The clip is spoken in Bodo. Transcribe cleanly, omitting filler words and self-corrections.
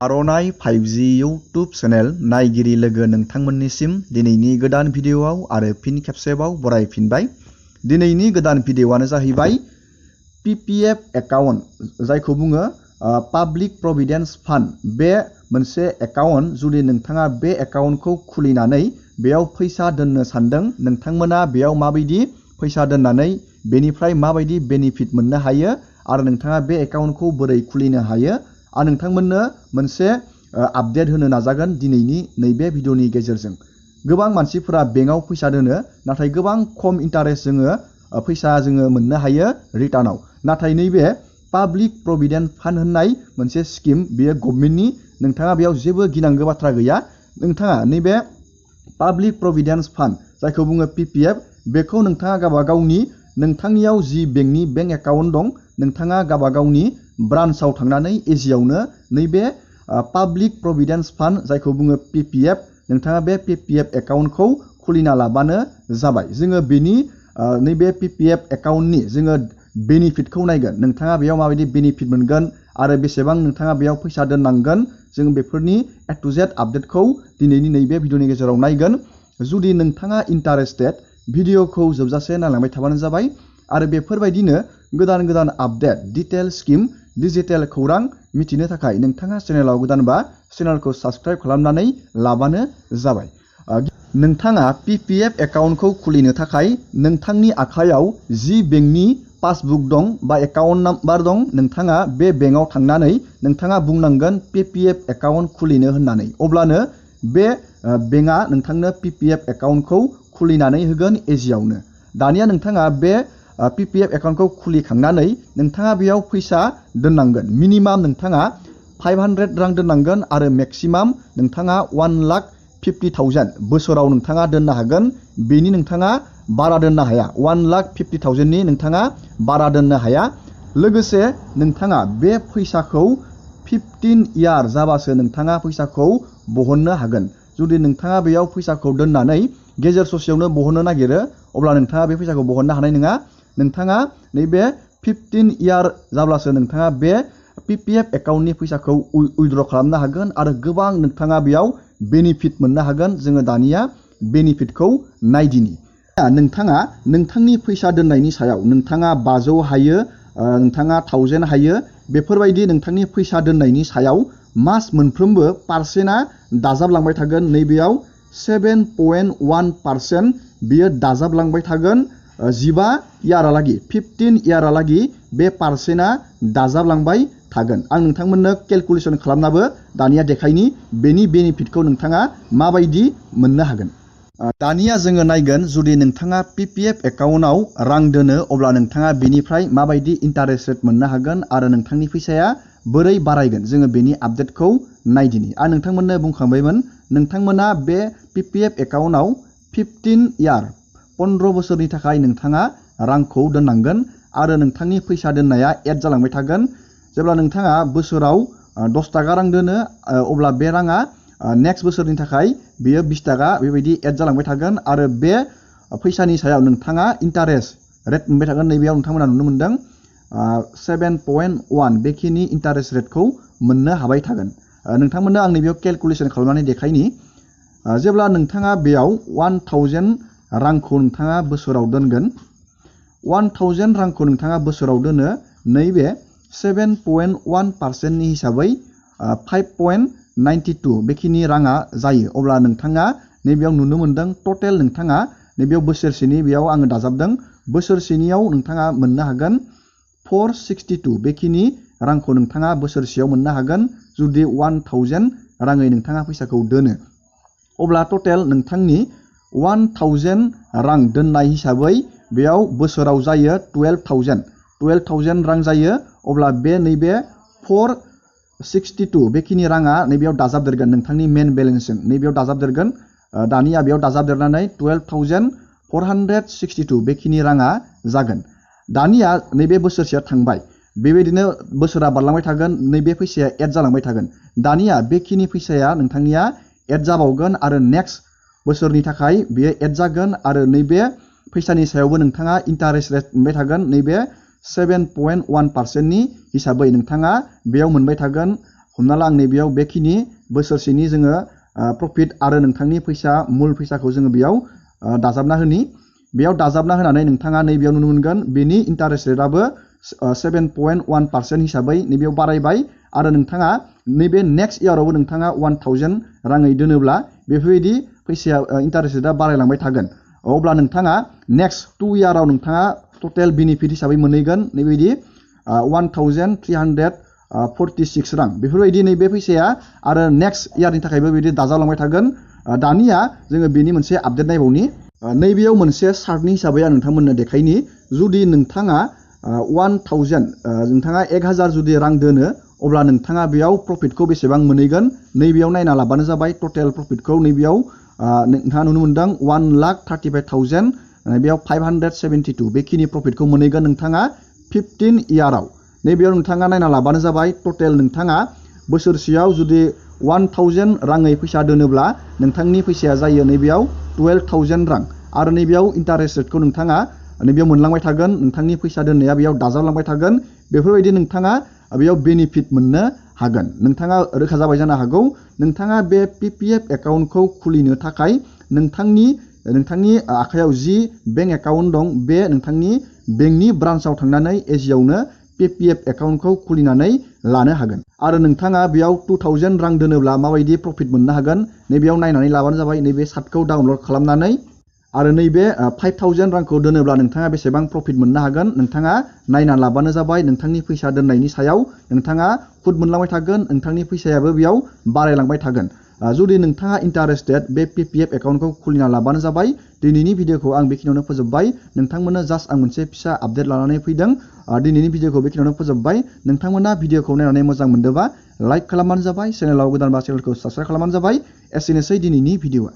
आर'नाइ 5G इउट्युब चेनेल नायगिरि लोगो नोंथांमोननिसिम दिनैनि गोदान भिडिअ'आव आरो फिन खेबसेबाव बरायफिनबाय। दिनैनि गोदान भिडिअ'आनो जाहैबाय PPF एकाउन्ट जायखौ बुङो पाब्लिक प्रभिडेन्स फान्ड। बे मोनसे एकाउन्ट, जुदि नोंथाङा बे एकाउन्टखौ खुलिनानै बेयाव फैसा दोननो सानदों, नोंथांमोना बेयाव माबायदि फैसा दोननानै बेनिफ्राय माबायदि बेनिफिट मोननो हायो आरो नोंथाङा बे एकाउन्टखौ बोरै खुलिनो हायो, आं नोंथांमोननो मोनसे आपडेट होनो नाजागोन दिनैनि नैबे भिडिअनि गेजेरजों। गोबां मानसिफोरा बेंकआव फैसा दोनो, नाथाय गोबां खम इन्टारेस्ट फैसा मोननो हायो रिटार्नाव। नाथाय नैबे पाब्लिक प्रभिडेन्ट फान्ड होननाय मोनसे स्किम, बेयो गभर्नमेन्टनि, नोंथाङा बेयाव जेबो गिनांगौ बाथ्रा गैया। नोंथाङा नैबे पाब्लिक प्रभिडेन्स फान्ड जायखौ बुङो PPF, बेखौ नोंथाङा गावबा गावनि नोंथांनियाव जि बेंकनि बेंक एकाउन्ट दं, नोंथाङा गावबा गावनि ब्रान्चआव थांनानै एजिआवनो नैबे पाब्लिक प्रभिडेन्स फान्ड जायखौ बुङो PPF, नोंथाङा बे PPF एकाउन्टखौ खुलिना लाबानो जाबाय। जोङो बेनि नैबे PPF एकाउन्टनि जोङो बेनिफिटखौ नायगोन। नोंथाङा बेयाव माबायदि बेनिफिट मोनगोन आरो बेसेबां नोंथाङा बेयाव फैसा दोननांगोन, जों बेफोरनि A to Z आपडेटखौ दिनैनि नैबे भिडिअनि गेजेराव नायगोन। जुदि नोंथाङा इन्टारेस्टेड, भिडिअखौ जोबजासे नायलांबाय थाबानो जाबाय आरो बेफोरबायदिनो गोदान गोदान आपडेट, डिटेल स्किम, डिजिटेल खौरां मिथिनो थाखाय नोंथाङा चेनेलाव गोदानबा चेनेलखौ साबस्क्राइब खालामनानै लाबानो जाबाय। नोंथाङा PPF एकाउन्टखौ खुलिनो थाखाय नोंथांनि आखायाव जि बेंकनि पासबुक दं बा एकाउन्ट नाम्बार दं, नोंथाङा बे बेंकआव थांनानै नोंथाङा बुंनांगोन PPF एकाउन्ट खुलिनो होननानै। अब्लानो बे बेंकआ नोंथांनो PPF एकाउन्टखौ खुलिनानै होगोन एजिआवनो। दानिया नोंथाङा बे PPF एकाउन्टखौ खुलिखांनानै नोंथाङा बेयाव फैसा दोननांगोन। मिनिमाम नोंथाङा 500 रां दोननांगोन आरो मेक्सिमाम नोंथाङा 1,50,000 बोसोराव नोंथाङा दोननो हागोन। बेनि नोंथाङा बारा दोननो हाया। 1,50,000नि नोंथाङा बारा दोननो हाया। लोगोसे नोंथाङा बे फैसाखौ 15 इयार जाबासो नोंथाङा फैसाखौ बहननो हागोन। जुदि नोंथाङा बेयाव फैसाखौ दोननानै गेजेर ससेयावनो बहननो नागिरो, अब्ला नोंथाङा बे फैसाखौ बहननो हानाय नङा। नोंथाङा नैबे 15 इयार जाब्लासो नोंथाङा बे PPF एकाउन्टनि फैसाखौ उइड्र खालामनो हागोन आरो गोबां नोंथाङा बेयाव बेनिफिट मोननो हागोन। जोङो दानिया बेनिफिटखौ नायदिनि। नोंथाङा नोंथांनि फैसा दोननायनि सायाव, नोंथाङा 500 हायो, नोंथाङा 1000 हायो, बेफोरबायदि नोंथांनि फैसा दोननायनि सायाव मास मोनफ्रोमबो पारसेन्टआ दाजाबलांबाय थागोन। नैबेयाव 7.1% बियो दाजाबलांबाय थागोन। 15 इयारालागि 15 इयारालागि बे पारसेन्टआ दाजाबलांबाय थागोन। आं नोंथांमोननो केलकुलेसन खालामनाबो दानिया देखायनि बेनि बेनिफिटखौ नोंथाङा माबायदि मोननो हागोन। दानिया जोङो नायगोन, जुदि नोंथाङा PPF एकाउन्टआव रां दोनो, अब्ला नोंथाङा बेनिफ्राय माबायदि इन्टारेस्ट रेट मोननो हागोन आरो नोंथांनि फैसाया बोरै बारायगोन, जोङो बेनि आपडेटखौ नायदिनि। आं नोंथांमोननो बुंखांबायमोन, नोंथांमोना बे PPF एकाउन्टआव 15 इयार 15 बोसोरनि थाखाय नोंथाङा रांखौ दोननांगोन आरो नोंथांनि फैसा दोननाया एड जालांबाय थागोन। जेब्ला नोंथाङा बोसोराव 10 थाखा रां दोनो, अब्ला बे राङा नेक्स्ट बोसोरनि थाखाय बेयो 20 थाखा बेबायदि एड जालांबाय थागोन आरो बे फैसानि सायाव नोंथाङा इन्टारेस्ट रेट मोनबाय थागोन। नैबेयाव नोंथांमोना नुनो मोनदों 7.1 बेखिनि इन्टारेस्ट रेटखौ मोननो हाबाय थागोन। नोंथांमोननो आं नैबेयाव केलकुलेसन खालामनानै देखायनि। जेब्ला नोंथाङा बेयाव 1000 रांखौ नोंथाङा बोसोराव दोनगोन, 1000 रांखौ नोंथाङा बोसोराव दोनो, नैबे 7.1%नि हिसाबै 5.92 बेखिनि राङा जायो। अब्ला नोंथाङा नैबेयाव नुनो मोनदों टटेल नोंथाङा नैबेयाव बोसोरसेनि बेयाव आङो दाजाबदों, बोसोरसेनियाव नोंथाङा मोननो हागोन 462 बेखिनि रांखौ नोंथाङा बोसोरसेयाव मोननो हागोन। जुदि 1000 राङै नोंथाङा फैसाखौ दोनो, अब्ला टटेल नोंथांनि 1000 रां दोननाय हिसाबै बेयाव बोसोराव जायो 12,000 रां जायो। अब्ला बे नैबे 462 बेखिनि राङा नैबेयाव दाजाबदेरगोन, नोंथांनि मेन बेलेन्सजों नैबेयाव दाजाबदेरगोन। दानिया बेयाव दाजाबदेरनानै 12,462 बेखिनि राङा जागोन। दानिया नैबे बोसोरसेया थांबाय, बेबायदिनो बोसोरा बारलांबाय थागोन, नैबे फैसाया एड जालांबाय थागोन। दानिया बेखिनि फैसाया नोंथांनिया एड जाबावगोन आरो नेक्स्ट बोसोरनि थाखाय बेयो एड जागोन आरो नैबे फैसानि सायावबो नोंथाङा इन्टारेस्ट रेट मोनबाय थागोन। नैबे 7.1%नि हिसाबै नोंथाङा बेयाव मोनबाय थागोन हमना ला आं नैबेयाव बेखिनि बोसोरसेनि जोङो प्रफिट आरो नोंथांनि फैसा मुल फैसाखौ जोङो बेयाव दाजाबना होनि बेयाव दाजाबना होनानै नोंथाङा नैबेयाव नुनो मोनगोन बेनि इन्टारेस्ट रेटआबो 7.1% हिसाबै नैबेयाव बारायबाय आरो नोंथाङा नैबे नेक्स्ट इयारावबो नोंथाङा 1000 राङै दोनोब्ला बेफोरबायदि फैसाया इन्टारेस्ट रेटआ बारायलांबाय थागोन अब्ला नोंथाङा नेक्स्ट 2 इयाराव नोंथाङा टटेल बेनिफिट हिसाबै मोनहैगोन नैबायदि 1346 रां बेफोरबायदि नैबे फैसाया आरो नेक्स्ट इयारनि थाखायबो बिदि दाजालांबाय थागोन दानिया जोङो बेनि मोनसे आपडेट नायबावनि नैबेयाव मोनसे चार्टनि हिसाबै आं नोंथांमोननो देखायनि जुदि नोंथाङा 1000 नोंथाङा 1000 जुदि रां दोनो अब्ला नोंथाङा बेयाव प्रफिटखौ बेसेबां मोनहैगोन नैबेयाव नायना लाबानो जाबाय टटेल प्रफिटखौ नैबेयाव नोंथाङा नुनो मोनदों 1,35,000 बेयाव 572 बेखिनि प्रफिटखौ मोनहैगोन नोंथाङा 15 इयाराव नैबेयाव नोंथाङा नायना लाबानो जाबाय टटेल नोंथाङा बोसोरसेयाव जुदि 1000 राङै फैसा दोनोब्ला नोंथांनि फैसाया जायो नैबेयाव 12,000 रां आरो नैबेयाव इन्टारेस्ट रेटखौ नोंथाङा नैबेयाव मोनलांबाय थागोन नोंथांनि फैसा दोननाया बेयाव दाजाबलांबाय थागोन बेफोरबायदि नोंथाङा बेयाव बेनिफिट मोननो हागोन नोंथाङा रोखा जाबाय जानो हागौ नोंथाङा बे PPF एकाउन्टखौ खुलिनो थाखाय नोंथांनि आखायाव जि बेंक एकाउन्ट दं बे नोंथांनि बेंकनि ब्रान्चआव थांनानै एजिआवनो PPF एकाउन्टखौ खुलिनानै लानो हागोन आरो नोंथाङा बेयाव 2000 रां दोनोब्ला माबायदि प्रफिट मोननो हागोन नैबेयाव नायनानै लाबानो जाबाय नैबे चार्टखौ डाउनलड खालामनानै आरो नैबे 5000 रांखौ दोनोब्ला नोंथाङा बेसेबां प्रफिट मोननो हागोन नोंथाङा नायना लाबानो जाबाय नोंथांनि फैसा दोननायनि सायाव नोंथाङा खुद मोनलांबाय थागोन नोंथांनि फैसायाबो बेयाव बारायलांबाय थागोन जुदि नोंथाङा इन्टारेस्टेड बे PPF एकाउन्टखौ खुलिना लाबानो जाबाय दिनैनि भिडिअखौ आं बेखिनियावनो फोजोबबाय नोंथांमोननो जास्ट आं मोनसे फिसा आपडेट लानानै फैदों दिनैनि भिडिअखौ बेखिनियावनो फोजोबबाय नोंथांमोना भिडिअखौ नायनानै मोजां मोनदोंबा लाइक खालामबानो जाबाय चेनेलाव गोदानबा चेनेलखौ साबस्क्राइब खालामबानो जाबाय एसेनोसै दिनैनि भिडिअआ